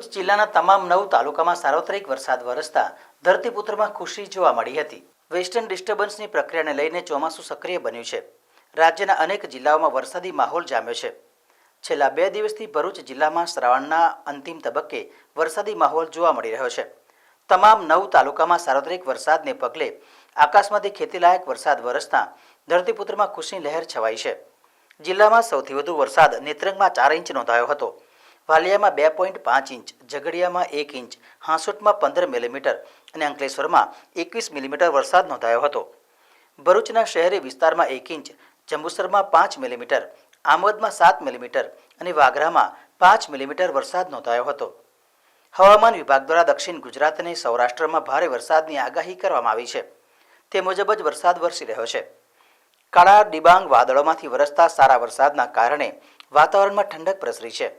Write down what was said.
ભરૂચ જિલ્લાના તમામ 9 તાલુકામાં સાર્વત્રિક વરસાદ વરસતા ધરતીપુત્રમાં ખુશી જોવા મળી હતી। વેસ્ટર્ન ડિસ્ટર્બન્સની પ્રક્રિયાને લઈને ચોમાસું સક્રિય બન્યું છે। રાજ્યના અનેક જિલ્લાઓમાં વરસાદી માહોલ જામ્યો છે। છેલ્લા 2 દિવસથી ભરૂચ જિલ્લામાં શ્રાવણના અંતિમ તબક્કે વરસાદી માહોલ જોવા મળી રહ્યો છે। તમામ 9 તાલુકામાં સાર્વત્રિક વરસાદને પગલે આકાશમાંથી ખેતીલાયક વરસાદ વરસતા ધરતીપુત્રમાં ખુશીની લહેર છવાઈ છે। જિલ્લામાં સૌથી વધુ વરસાદ નેત્રંગમાં 4 ઇંચ નોંધાયો હતો। વાલિયામાં 2.5 ઇંચ, ઝઘડિયામાં 1 ઇંચ, હાંસોટમાં 15 મિલીમીટર અને અંકલેશ્વરમાં 21 મિલીમીટર વરસાદ નોંધાયો હતો। ભરૂચના શહેરી વિસ્તારમાં 1 ઇંચ, જંબુસરમાં 5 મિલીમીટર, આમોદમાં 7 મિલીમીટર અને વાગરામાં 5 મિલીમીટર વરસાદ નોંધાયો હતો। હવામાન વિભાગ દ્વારા દક્ષિણ ગુજરાત અને સૌરાષ્ટ્રમાં ભારે વરસાદની આગાહી કરવામાં આવી છે। તે મુજબ જ વરસાદ વરસી રહ્યો છે। કાળા ડિબાંગ વાદળોમાંથી વરસતા સારા વરસાદના કારણે વાતાવરણમાં ઠંડક પ્રસરી છે।